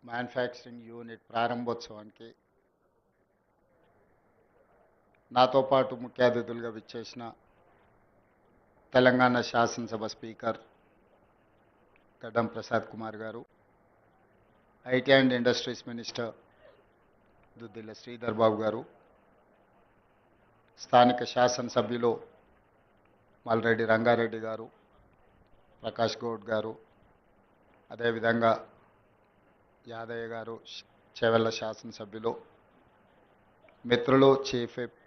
Manufacturing unit ప్రారంభోత్సవానికి నాతో పాటు ముఖ్య అతిథులుగా విచ్చేసిన తెలంగాణ శాసనసభ స్పీకర్ గడ్డం ప్రసాద్ కుమార్ గారు, IT and industries minister Duddilla Sridhar Babu గారు, స్థానిక శాసనసభ్యులు మల్రెడ్డి రంగారెడ్డి గారు, ప్రకాష్ గౌడ్ గారు, అదేవిధంగా యాదయ్య గారు, చేవెళ్ళ శాసనసభ్యులు, మిత్రులు చీఫ్ విప్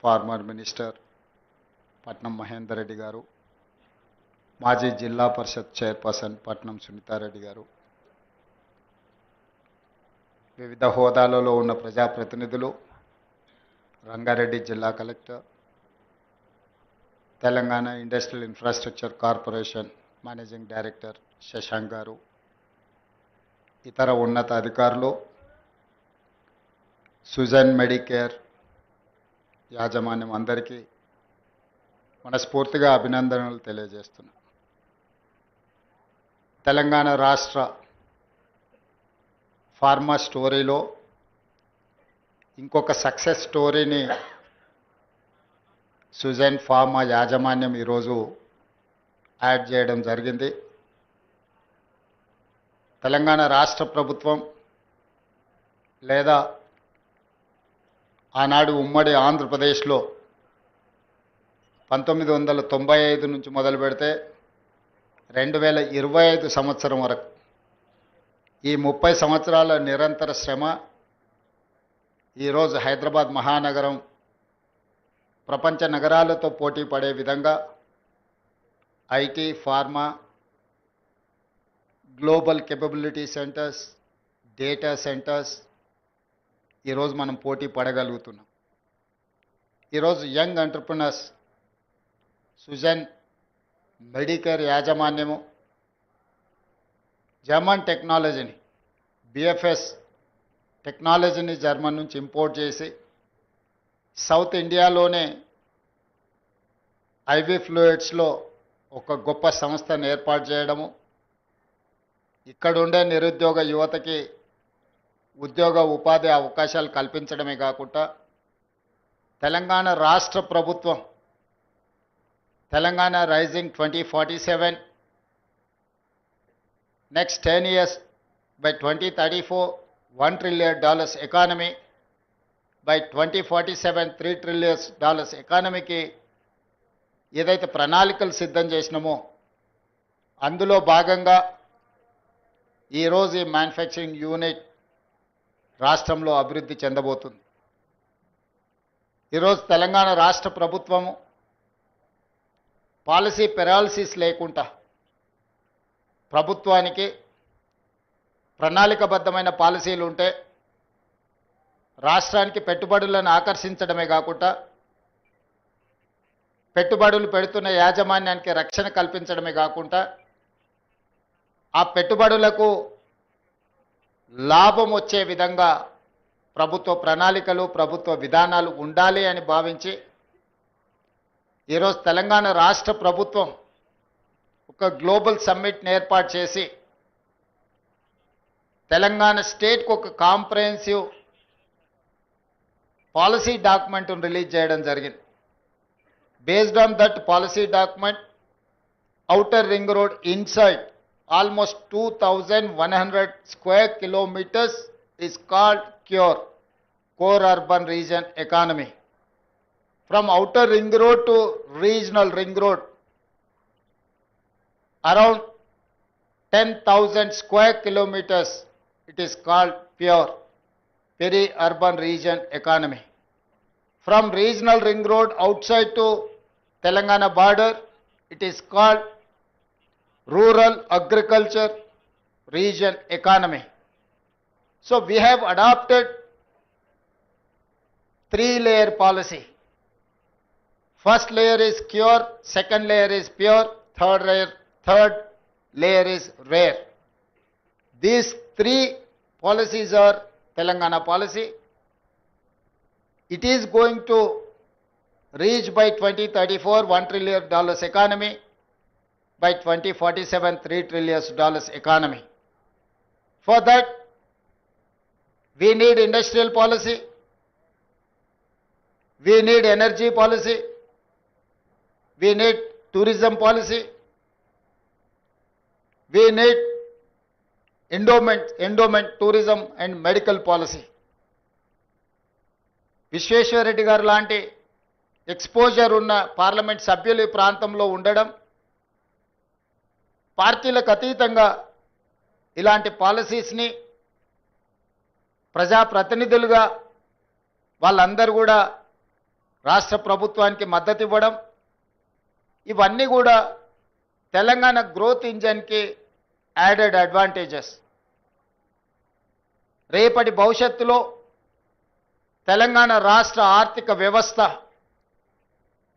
ఫార్మర్ మినిస్టర్ పట్నం మహేందర్ రెడ్డి గారు, మాజీ జిల్లా పరిషత్ చైర్పర్సన్ పట్నం సునీతారెడ్డి గారు, వివిధ హోదాలలో ఉన్న ప్రజాప్రతినిధులు, రంగారెడ్డి జిల్లా collector, Telangana industrial infrastructure corporation managing director Shashank గారు, ఇతర ఉన్నత అధికారులు, సుజన్ మెడికేర్ యాజమాన్యం అందరికీ మనస్ఫూర్తిగా అభినందనలు తెలియజేస్తున్నా. తెలంగాణ రాష్ట్ర ఫార్మా స్టోరీలో ఇంకొక సక్సెస్ స్టోరీని సుజన్ ఫార్మా యాజమాన్యం ఈరోజు యాడ్ చేయడం జరిగింది. తెలంగాణ రాష్ట్ర ప్రభుత్వం లేదా ఆనాడు ఉమ్మడి ఆంధ్రప్రదేశ్లో 1995 నుంచి మొదలు పెడితే 2025 సంవత్సరం వరకు ఈ 30 సంవత్సరాల నిరంతర శ్రమ ఈరోజు హైదరాబాద్ మహానగరం ప్రపంచ నగరాలతో పోటీ పడే విధంగా IT, pharma, global capability centres, data centres ఈరోజు మనం పోటీ పడగలుగుతున్నాం. ఈరోజు యంగ్ ఎంటర్ప్రినర్స్ సుజన్ మెడికేర్ యాజమాన్యము జర్మన్ టెక్నాలజీని, బిఎఫ్ఎస్ టెక్నాలజీని జర్మన్ నుంచి ఇంపోర్ట్ చేసి సౌత్ ఇండియాలోనే ఐవీ ఫ్లూయిడ్స్లో ఒక గొప్ప సంస్థను ఏర్పాటు చేయడము, ఇక్కడుండే నిరుద్యోగ యువతకి ఉద్యోగ ఉపాధి అవకాశాలు కల్పించడమే కాకుండా తెలంగాణ రాష్ట్ర ప్రభుత్వం Telangana rising 2047 next 10 years by 2034 $1 trillion economy, by 2047 $3 trillion ఎకానమీకి ఏదైతే ప్రణాళికలు సిద్ధం చేసినామో అందులో భాగంగా ఈరోజు ఈ మ్యానుఫ్యాక్చరింగ్ యూనిట్ రాష్ట్రంలో అభివృద్ధి చెందబోతుంది. ఈరోజు తెలంగాణ రాష్ట్ర ప్రభుత్వము పాలసీ పెరాలసిస్ లేకుండా ప్రభుత్వానికి ప్రణాళికబద్ధమైన పాలసీలు ఉంటే రాష్ట్రానికి పెట్టుబడులను ఆకర్షించడమే కాకుండా పెట్టుబడులు పెడుతున్న యాజమాన్యానికి రక్షణ కల్పించడమే కాకుండా ఆ పెట్టుబడులకు లాభం వచ్చే విధంగా ప్రభుత్వ ప్రణాళికలు, ప్రభుత్వ విధానాలు ఉండాలి అని భావించి ఈరోజు తెలంగాణ రాష్ట్ర ప్రభుత్వం ఒక గ్లోబల్ సమ్మిట్ని ఏర్పాటు చేసి తెలంగాణ స్టేట్కి ఒక కాంప్రహెన్సివ్ పాలసీ డాక్యుమెంట్ను రిలీజ్ చేయడం జరిగింది. Based on that policy document, outer ring road inside almost 2,100 square kilometers is called CURE, Core Urban Region Economy. From outer ring road to regional ring road, around 10,000 square kilometers, it is called PURE, Peri-Urban Region Economy. From regional ring road outside to Telangana border, it is called Rural Agriculture Region Economy. So we have adopted 3-layer policy. First layer is CURE, second layer is PURE, third layer is RARE. These 3 policies are Telangana policy. It is going to reach by 2034 $1 trillion economy, by 2047 $3 trillion economy. For that, we need industrial policy, we need energy policy, we need tourism policy, we need endowment, tourism and medical policy. Visweswara Reddy గారు లాంటి exposure ఉన్న parliament సభ్యులు ఈ ప్రాంతంలో ఉండడం, పార్టీలకు అతీతంగా ఇలాంటి పాలసీస్ని ప్రజాప్రతినిధులుగా వాళ్ళందరూ కూడా రాష్ట్ర ప్రభుత్వానికి మద్దతు ఇవ్వడం, ఇవన్నీ కూడా తెలంగాణ గ్రోత్ ఇంజన్కి యాడెడ్ అడ్వాంటేజెస్. రేపటి భవిష్యత్తులో తెలంగాణ రాష్ట్ర ఆర్థిక వ్యవస్థ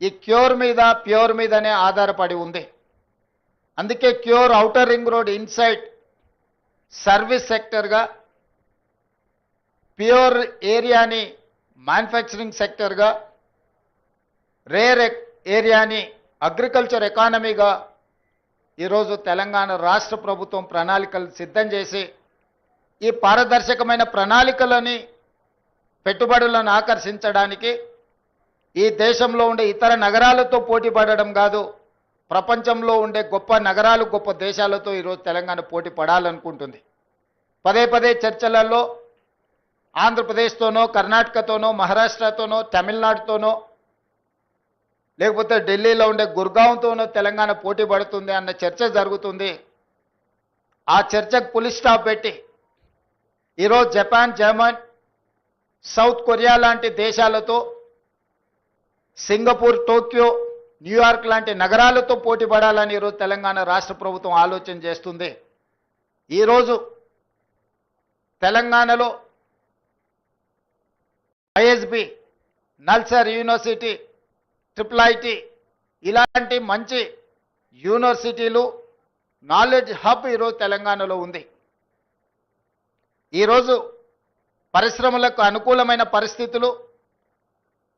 ఈ ప్యూర్ మీదనే ఆధారపడి ఉంది. అందుకే cure outer ring road inside service సెక్టర్గా, ప్యూర్ ఏరియాని మ్యానుఫ్యాక్చరింగ్ సెక్టర్గా, రేర్ ఏరియాని అగ్రికల్చర్ ఎకానమీగా ఈరోజు తెలంగాణ రాష్ట్ర ప్రభుత్వం ప్రణాళికలు సిద్ధం చేసి, ఈ పారదర్శకమైన ప్రణాళికలని పెట్టుబడులను ఆకర్షించడానికి ఈ దేశంలో ఉండే ఇతర నగరాలతో పోటీ పడడం కాదు, ప్రపంచంలో ఉండే గొప్ప నగరాలు, గొప్ప దేశాలతో ఈరోజు తెలంగాణ పోటీ పడాలనుకుంటుంది. పదే పదే చర్చలలో ఆంధ్రప్రదేశ్తోనో, కర్ణాటకతోనో, మహారాష్ట్రతోనో, తమిళనాడుతోనో, లేకపోతే ఢిల్లీలో ఉండే గుర్గాంతోనో తెలంగాణ పోటీ పడుతుంది అన్న చర్చ జరుగుతుంది. ఆ చర్చకు పులి స్టాప్ పెట్టి ఈరోజు జపాన్, జర్మన్, సౌత్ కొరియా లాంటి దేశాలతో, సింగపూర్, టోక్యో, న్యూయార్క్ లాంటి నగరాలతో పోటీ పడాలని ఈరోజు తెలంగాణ రాష్ట్ర ప్రభుత్వం ఆలోచన చేస్తుంది. ఈరోజు తెలంగాణలో ఐఎస్బి, నల్సార్ యూనివర్సిటీ, IIIT ఇలాంటి మంచి యూనివర్సిటీలు, నాలెడ్జ్ హబ్ ఈరోజు తెలంగాణలో ఉంది. ఈరోజు పరిశ్రమలకు అనుకూలమైన పరిస్థితులు,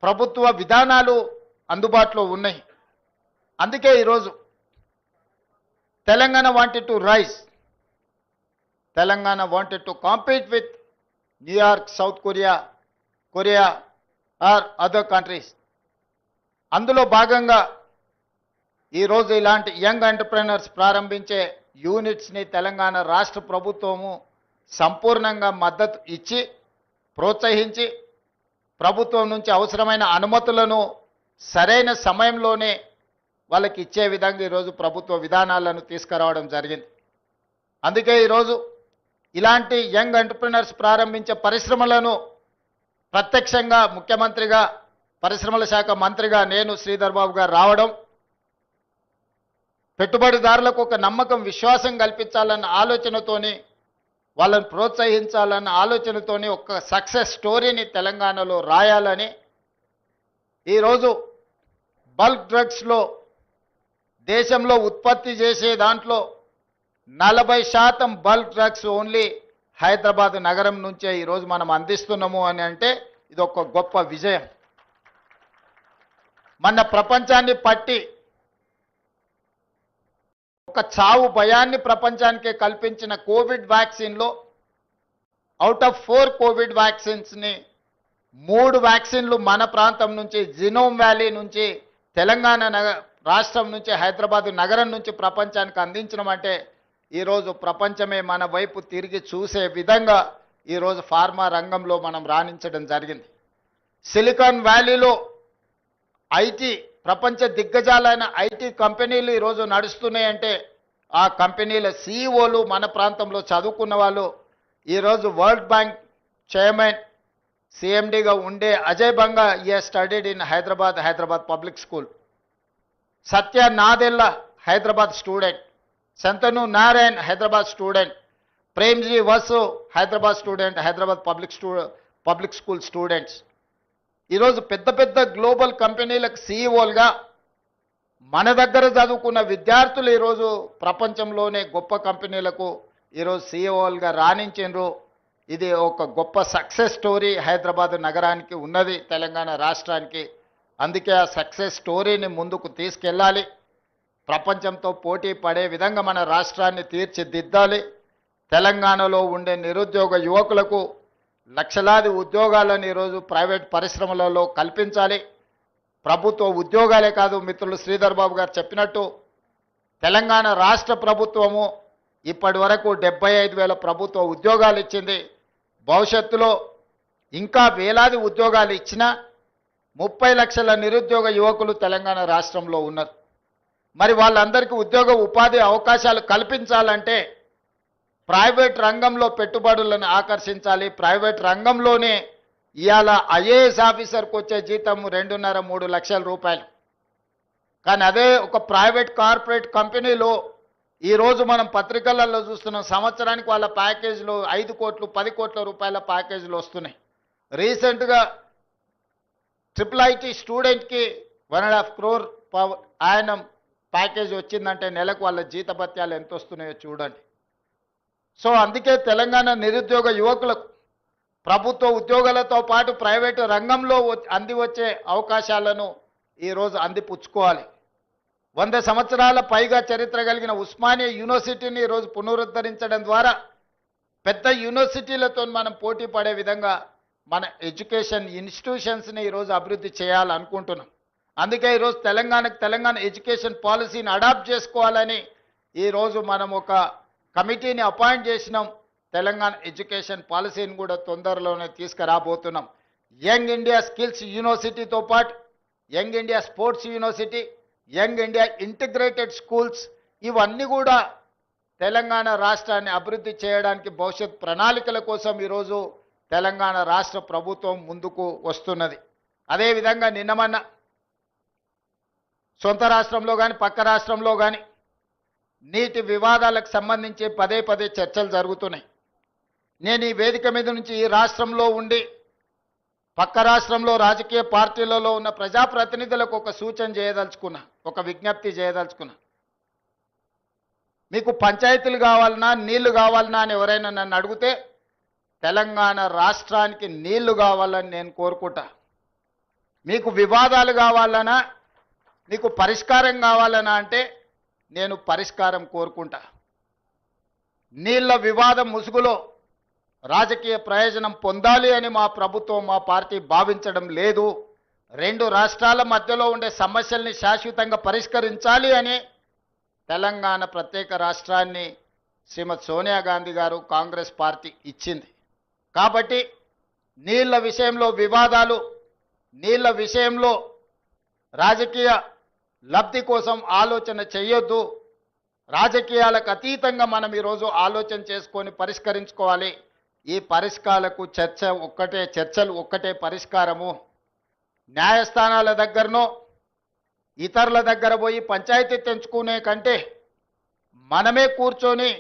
ప్రభుత్వ విధానాలు అందుబాటులో ఉన్నాయి. అందుకే ఈరోజు Telangana wanted to rise, Telangana wanted to compete with New York, South Korea or other countries. అందులో భాగంగా ఈరోజు ఇలాంటి యంగ్ ఎంటర్ప్రెనర్స్ ప్రారంభించే యూనిట్స్ని తెలంగాణ రాష్ట్ర ప్రభుత్వము సంపూర్ణంగా మద్దతు ఇచ్చి, ప్రోత్సహించి, ప్రభుత్వం నుంచి అవసరమైన అనుమతులను సరైన సమయంలోనే వాళ్ళకి ఇచ్చే విధంగా ఈరోజు ప్రభుత్వ విధానాలను తీసుకురావడం జరిగింది. అందుకే ఈరోజు ఇలాంటి యంగ్ ఎంటర్ప్రెనర్స్ ప్రారంభించే పరిశ్రమలను ప్రత్యక్షంగా ముఖ్యమంత్రిగా, పరిశ్రమల శాఖ మంత్రిగా నేను శ్రీధర్ బాబు గారు రావడం, పెట్టుబడిదారులకు ఒక నమ్మకం, విశ్వాసం కల్పించాలన్న ఆలోచనతోని, వాళ్ళని ప్రోత్సహించాలన్న ఆలోచనతోని ఒక సక్సెస్ స్టోరీని తెలంగాణలో రాయాలని ఈరోజు బల్క్ డ్రగ్స్లో దేశంలో ఉత్పత్తి చేసే దాంట్లో 40% బల్క్ డ్రగ్స్ ఓన్లీ హైదరాబాద్ నగరం నుంచే ఈరోజు మనం అందిస్తున్నాము అని అంటే ఇది ఒక గొప్ప విజయం. మన ప్రపంచాన్ని పట్టి ఒక చావు భయాన్ని ప్రపంచానికే కల్పించిన కోవిడ్ వ్యాక్సిన్లో అవుట్ ఆఫ్ 4 కోవిడ్ వ్యాక్సిన్స్ని 3 వ్యాక్సిన్లు మన ప్రాంతం నుంచి, జినోమ్ వ్యాలీ నుంచి, తెలంగాణ రాష్ట్రం నుంచి, హైదరాబాద్ నగరం నుంచి ప్రపంచానికి అందించడం అంటే ఈరోజు ప్రపంచమే మన వైపు తిరిగి చూసే విధంగా ఈరోజు ఫార్మా రంగంలో మనం రాణించడం జరిగింది. సిలికాన్ వ్యాలీలో ఐటీ, ప్రపంచ దిగ్గజాలైన ఐటీ కంపెనీలు ఈరోజు నడుస్తున్నాయంటే ఆ కంపెనీల సీఈఓలు మన ప్రాంతంలో చదువుకున్న వాళ్ళు. ఈరోజు వరల్డ్ బ్యాంక్ చైర్మన్, సిఎండిగా ఉండే Ajay Banga studied in Hyderabad public school. Satya Nadella Hyderabad student, Shantanu Narayen Hyderabad student, Premji Vasu Hyderabad student, Hyderabad public school students. ఈరోజు పెద్ద పెద్ద గ్లోబల్ కంపెనీలకు సీఈఓలుగా మన దగ్గర చదువుకున్న విద్యార్థులు ఈరోజు ప్రపంచంలోనే గొప్ప కంపెనీలకు ఈరోజు సీఈఓలుగా రాణించారు. ఇది ఒక గొప్ప సక్సెస్ స్టోరీ హైదరాబాద్ నగరానికి ఉన్నది, తెలంగాణ రాష్ట్రానికి. అందుకే ఆ సక్సెస్ స్టోరీని ముందుకు తీసుకెళ్ళాలి, ప్రపంచంతో పోటీ పడే విధంగా మన రాష్ట్రాన్ని తీర్చిదిద్దాలి. తెలంగాణలో ఉండే నిరుద్యోగ యువకులకు లక్షలాది ఉద్యోగాలను ఈరోజు ప్రైవేట్ పరిశ్రమలలో కల్పించాలి. ప్రభుత్వ ఉద్యోగాలే కాదు, మిత్రులు శ్రీధర్ బాబు గారు చెప్పినట్టు తెలంగాణ రాష్ట్ర ప్రభుత్వము ఇప్పటి వరకు 75,000 ప్రభుత్వ ఉద్యోగాలు ఇచ్చింది. భవిష్యత్తులో ఇంకా వేలాది ఉద్యోగాలు ఇచ్చినా 30 లక్షల నిరుద్యోగ యువకులు తెలంగాణ రాష్ట్రంలో ఉన్నారు. మరి వాళ్ళందరికీ ఉద్యోగ ఉపాధి అవకాశాలు కల్పించాలంటే ప్రైవేట్ రంగంలో పెట్టుబడులను ఆకర్షించాలి. ప్రైవేట్ రంగంలోనే ఇవాళ ఐఏఎస్ ఆఫీసర్కి వచ్చే జీతం 2.5-3 లక్షల రూపాయలు. కానీ అదే ఒక ప్రైవేట్ కార్పొరేట్ కంపెనీలో ఈరోజు మనం పత్రికలలో చూస్తున్నాం, సంవత్సరానికి వాళ్ళ ప్యాకేజీలు 5 కోట్లు 10 కోట్ల రూపాయల ప్యాకేజీలు వస్తున్నాయి. రీసెంట్గా IIIT స్టూడెంట్కి 1.5 crore ఆయన ప్యాకేజ్ వచ్చిందంటే నెలకు వాళ్ళ జీతభత్యాలు ఎంత వస్తున్నాయో చూడండి. సో అందుకే తెలంగాణ నిరుద్యోగ యువకులకు ప్రభుత్వ ఉద్యోగాలతో పాటు ప్రైవేటు రంగంలో అంది వచ్చే అవకాశాలను ఈరోజు అందిపుచ్చుకోవాలి. 100 సంవత్సరాల పైగా చరిత్ర కలిగిన ఉస్మానియా యూనివర్సిటీని ఈరోజు పునరుద్ధరించడం ద్వారా పెద్ద యూనివర్సిటీలతో మనం పోటీ పడే విధంగా మన ఎడ్యుకేషన్ ఇన్స్టిట్యూషన్స్ని ఈరోజు అభివృద్ధి చేయాలనుకుంటున్నాం. అందుకే ఈరోజు తెలంగాణ ఎడ్యుకేషన్ పాలసీని అడాప్ట్ చేసుకోవాలని ఈరోజు మనం ఒక కమిటీని అపాయింట్ చేసినాం. తెలంగాణ ఎడ్యుకేషన్ పాలసీని కూడా తొందరలోనే తీసుకురాబోతున్నాం. యంగ్ ఇండియా స్కిల్స్ యూనివర్సిటీతో పాటు young India sports university, young India integrated schools, ఇవన్నీ కూడా తెలంగాణ రాష్ట్రాన్ని అభివృద్ధి చేయడానికి భవిష్యత్ ప్రణాళికల కోసం ఈరోజు తెలంగాణ రాష్ట్ర ప్రభుత్వం ముందుకు వస్తున్నది. అదేవిధంగా నిన్నమన్న సొంత రాష్ట్రంలో కానీ పక్క రాష్ట్రంలో కానీ నీటి వివాదాలకు సంబంధించి పదే చర్చలు జరుగుతున్నాయి. నేను ఈ వేదిక మీద నుంచి ఈ రాష్ట్రంలో ఉండి పక్క రాష్ట్రంలో రాజకీయ పార్టీలలో ఉన్న ప్రజాప్రతినిధులకు ఒక సూచన చేయదలుచుకున్నా, ఒక విజ్ఞప్తి చేయదలుచుకున్నా. మీకు పంచాయతీలు కావాలన్నా నీళ్లు కావాలన్నా అని ఎవరైనా నన్ను అడిగితే తెలంగాణ రాష్ట్రానికి నీళ్లు కావాలని నేను కోరుకుంటా. మీకు వివాదాలు కావాలన్నా, మీకు పరిష్కారం కావాలన్నా అంటే నేను పరిష్కారం కోరుకుంటా. నీళ్ల వివాదం ముసుగులో రాజకీయ ప్రయోజనం పొందాలి అని మా ప్రభుత్వం మా పార్టీ భావించడం లేదు. 2 రాష్ట్రాల మధ్యలో ఉండే సమస్యల్ని శాశ్వతంగా పరిష్కరించాలి అని తెలంగాణ ప్రత్యేక రాష్ట్రాన్ని శ్రీమతి సోనియా గాంధీ గారు కాంగ్రెస్ పార్టీ ఇచ్చింది. కాబట్టి నీళ్ల విషయంలో వివాదాలు, నీళ్ల విషయంలో రాజకీయ లబ్ధి కోసం ఆలోచన చేయొద్దు. రాజకీయాలకు అతీతంగా మనం ఈరోజు ఆలోచన చేసుకొని పరిష్కరించుకోవాలి. ఈ పరిష్కారాలకు చర్చలు ఒక్కటే పరిష్కారము. న్యాయస్థానాల దగ్గరనో ఇతరుల దగ్గర పోయి పంచాయతీ తెంచుకునే కంటే మనమే కూర్చొని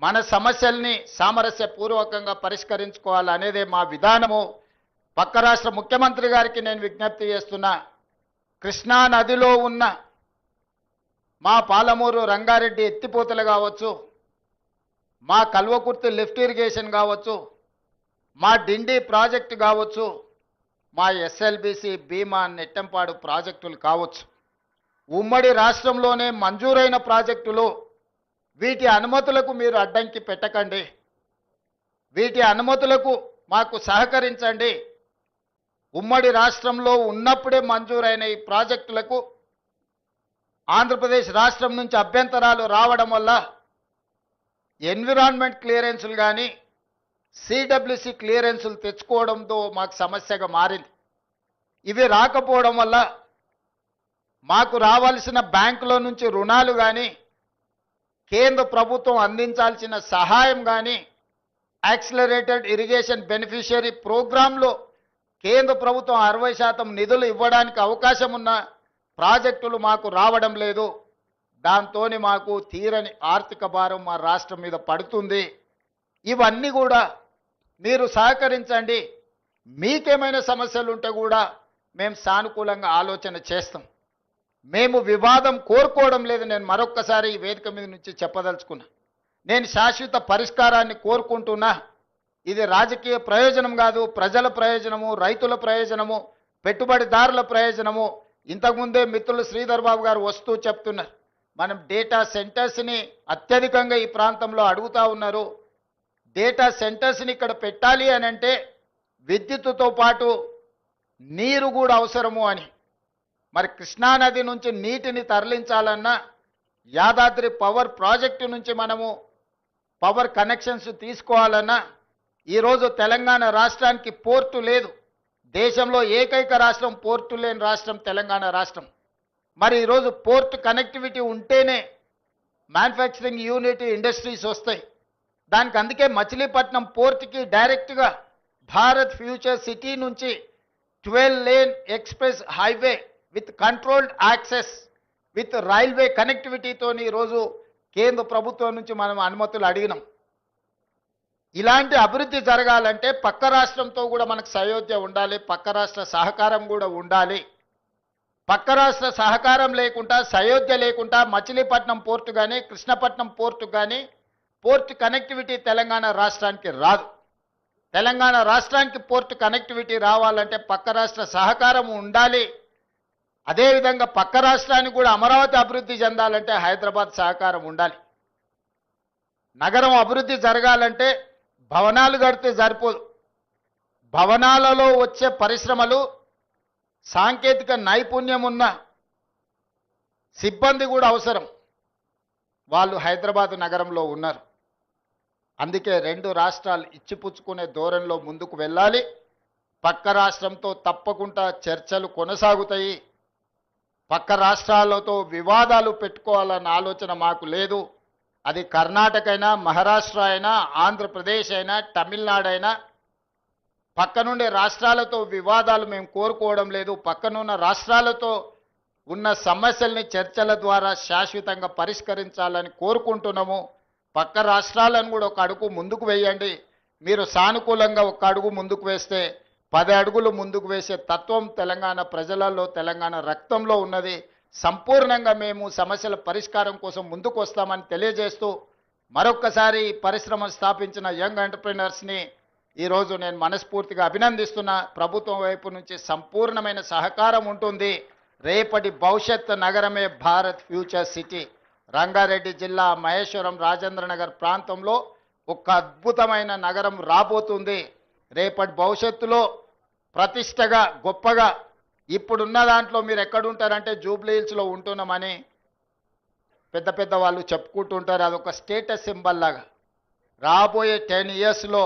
మన సమస్యల్ని సామరస్యపూర్వకంగా పరిష్కరించుకోవాలనేదే మా విధానము. పక్క రాష్ట్ర ముఖ్యమంత్రి గారికి నేను విజ్ఞప్తి చేస్తున్నా, కృష్ణా నదిలో ఉన్న మా పాలమూరు రంగారెడ్డి ఎత్తిపోతలు కావచ్చు, మా కల్వకుర్తి లిఫ్ట్ ఇరిగేషన్ కావచ్చు, మా డిండి ప్రాజెక్టు కావచ్చు, మా ఎస్ఎల్బిసి భీమా నెట్టంపాడు ప్రాజెక్టులు కావచ్చు, ఉమ్మడి రాష్ట్రంలోనే మంజూరైన ప్రాజెక్టులు. వీటి అనుమతులకు మీరు అడ్డంకి పెట్టకండి, వీటి అనుమతులకు మాకు సహకరించండి. ఉమ్మడి రాష్ట్రంలో ఉన్నప్పుడే మంజూరైన ఈ ప్రాజెక్టులకు ఆంధ్రప్రదేశ్ రాష్ట్రం నుంచి అభ్యంతరాలు రావడం వల్ల ఎన్విరాన్మెంట్ క్లియరెన్సులు కానీ సిడబ్ల్యూసి క్లియరెన్సులు తెచ్చుకోవడంతో మాకు సమస్యగా మారింది. ఇవి రాకపోవడం వల్ల మాకు రావాల్సిన బ్యాంకులో నుంచి రుణాలు కానీ కేంద్ర ప్రభుత్వం అందించాల్సిన సహాయం కానీ యాక్సిలరేటెడ్ ఇరిగేషన్ బెనిఫిషియరీ ప్రోగ్రాంలో కేంద్ర ప్రభుత్వం 60% నిధులు ఇవ్వడానికి అవకాశం ఉన్న ప్రాజెక్టులు మాకు రావడం లేదు. దాంతోని మాకు తీరని ఆర్థిక భారం మా రాష్ట్రం మీద పడుతుంది. ఇవన్నీ కూడా మీరు సహకరించండి. మీకేమైనా సమస్యలు ఉంటే కూడా మేము సానుకూలంగా ఆలోచన చేస్తాం. మేము వివాదం కోరుకోవడం లేదు. నేను మరొక్కసారి ఈ వేదిక మీద నుంచి చెప్పదలుచుకున్నా, నేను శాశ్వత పరిష్కారాన్ని కోరుకుంటున్నా. ఇది రాజకీయ ప్రయోజనం కాదు, ప్రజల ప్రయోజనము, రైతుల ప్రయోజనము, పెట్టుబడిదారుల ప్రయోజనము. ఇంతకుముందే మిత్రులు శ్రీధర్ బాబు గారు వస్తూ చెప్తున్నారు, మనం డేటా సెంటర్స్ని అత్యధికంగా ఈ ప్రాంతంలో అడుగుతా ఉన్నారు. డేటా సెంటర్స్ని ఇక్కడ పెట్టాలి అని అంటే విద్యుత్తుతో పాటు నీరు కూడా అవసరము అని. మరి కృష్ణానది నుంచి నీటిని తరలించాలన్నా యాదాద్రి పవర్ ప్రాజెక్టు నుంచి మనము పవర్ కనెక్షన్స్ తీసుకోవాలన్నా ఈరోజు తెలంగాణ రాష్ట్రానికి పోర్టు లేదు. దేశంలో ఏకైక రాష్ట్రం పోర్టు లేని రాష్ట్రం తెలంగాణ రాష్ట్రం. మరి ఈరోజు పోర్ట్ కనెక్టివిటీ ఉంటేనే మ్యానుఫ్యాక్చరింగ్ యూనిట్ ఇండస్ట్రీస్ వస్తాయి. దానికి అందుకే మచిలీపట్నం పోర్ట్కి డైరెక్ట్గా భారత్ ఫ్యూచర్ సిటీ నుంచి 12 lane express highway with controlled access with railway కనెక్టివిటీతో ఈరోజు కేంద్ర ప్రభుత్వం నుంచి మనం అనుమతులు అడిగినాం. ఇలాంటి అభివృద్ధి జరగాలంటే పక్క రాష్ట్రంతో కూడా మనకు సయోధ్య ఉండాలి, పక్క రాష్ట్ర సహకారం కూడా ఉండాలి. పక్క రాష్ట్ర సహకారం లేకుండా సయోధ్య లేకుండా మచిలీపట్నం పోర్టు కానీ కృష్ణపట్నం పోర్టు కానీ పోర్ట్ కనెక్టివిటీ తెలంగాణ రాష్ట్రానికి రాదు. తెలంగాణ రాష్ట్రానికి పోర్ట్ కనెక్టివిటీ రావాలంటే పక్క రాష్ట్ర సహకారం ఉండాలి. అదేవిధంగా పక్క రాష్ట్రానికి కూడా అమరావతి అభివృద్ధి చెందాలంటే హైదరాబాద్ సహకారం ఉండాలి. నగరం అభివృద్ధి జరగాలంటే భవనాలు కడితే సరిపోదు. భవనాలలో వచ్చే పరిశ్రమలు సాంకేతిక నైపుణ్యం ఉన్న సిబ్బంది కూడా అవసరం. వాళ్ళు హైదరాబాద్ నగరంలో ఉన్నారు. అందుకే రెండు రాష్ట్రాలు ఇచ్చిపుచ్చుకునే ధోరణిలో ముందుకు వెళ్ళాలి. పక్క రాష్ట్రంతో తప్పకుండా చర్చలు కొనసాగుతాయి. పక్క రాష్ట్రాలతో వివాదాలు పెట్టుకోవాలన్న ఆలోచన మాకు లేదు. అది కర్ణాటక అయినా, మహారాష్ట్ర అయినా, ఆంధ్రప్రదేశ్ అయినా, తమిళనాడు అయినా పక్కనుండే రాష్ట్రాలతో వివాదాలు మేము కోరుకోవడం లేదు. పక్కనున్న రాష్ట్రాలతో ఉన్న సమస్యల్ని చర్చల ద్వారా శాశ్వతంగా పరిష్కరించాలని కోరుకుంటున్నాము. పక్క రాష్ట్రాలను కూడా ఒక అడుగు ముందుకు వేయండి. మీరు సానుకూలంగా ఒక అడుగు ముందుకు వేస్తే 10 అడుగులు ముందుకు వేసే తత్వం తెలంగాణ ప్రజలలో, తెలంగాణ రక్తంలో ఉన్నది. సంపూర్ణంగా మేము సమస్యల పరిష్కారం కోసం ముందుకు వస్తామని తెలియజేస్తూ మరొక్కసారి పరిశ్రమ స్థాపించిన యంగ్ ఎంటర్ప్రినర్స్ని ఈరోజు నేను మనస్ఫూర్తిగా అభినందిస్తున్నా. ప్రభుత్వం వైపు నుంచి సంపూర్ణమైన సహకారం ఉంటుంది. రేపటి భవిష్యత్ నగరమే భారత్ ఫ్యూచర్ సిటీ. రంగారెడ్డి జిల్లా మహేశ్వరం రాజేంద్రనగర్ ప్రాంతంలో ఒక అద్భుతమైన నగరం రాబోతుంది. రేపటి భవిష్యత్తులో ప్రతిష్టగా గొప్పగా ఇప్పుడున్న దాంట్లో మీరు ఎక్కడుంటారంటే జూబ్లీ హిల్స్లో ఉంటున్నామని పెద్ద పెద్ద వాళ్ళు చెప్పుకుంటుంటారు. అదొక స్టేటస్ సింబల్ లాగా రాబోయే 10 ఇయర్స్లో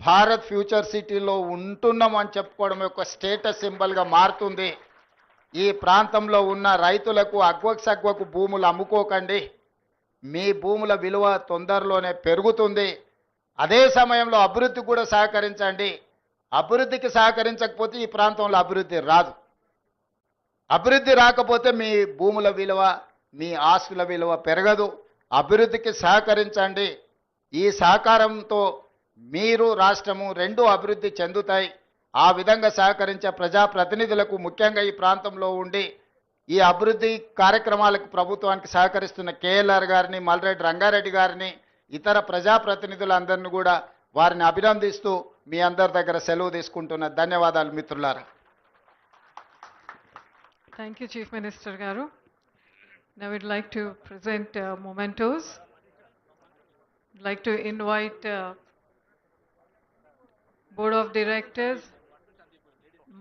భారత్ ఫ్యూచర్ సిటీలో ఉంటున్నామని చెప్పుకోవడం ఒక స్టేటస్ సింబల్గా మారుతుంది. ఈ ప్రాంతంలో ఉన్న రైతులకు అగ్వకు సగ్వకు భూములు అమ్ముకోకండి. మీ భూముల విలువ తొందరలోనే పెరుగుతుంది. అదే సమయంలో అభివృద్ధి కూడా సహకరించండి. అభివృద్ధికి సహకరించకపోతే ఈ ప్రాంతంలో అభివృద్ధి రాదు. అభివృద్ధి రాకపోతే మీ భూముల విలువ, మీ ఆస్తుల విలువ పెరగదు. అభివృద్ధికి సహకరించండి. ఈ సహకారంతో మీరు రాష్ట్రము రెండు అభివృద్ధి చెందుతాయి. ఆ విధంగా సహకరించే ప్రజాప్రతినిధులకు, ముఖ్యంగా ఈ ప్రాంతంలో ఉండి ఈ అభివృద్ధి కార్యక్రమాలకు ప్రభుత్వానికి సహకరిస్తున్న కేఎల్ఆర్ గారిని, మల్రెడ్డి రంగారెడ్డి గారిని, ఇతర ప్రజాప్రతినిధులందరినీ కూడా వారిని అభినందిస్తూ మీ అందరి దగ్గర సెలవు తీసుకుంటున్న ధన్యవాదాలు మిత్రులారా. Thank you, Chief Minister Garu. Now we'd like to present mementos. I'd like to invite Board of Directors,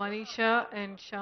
Manisha and Sham.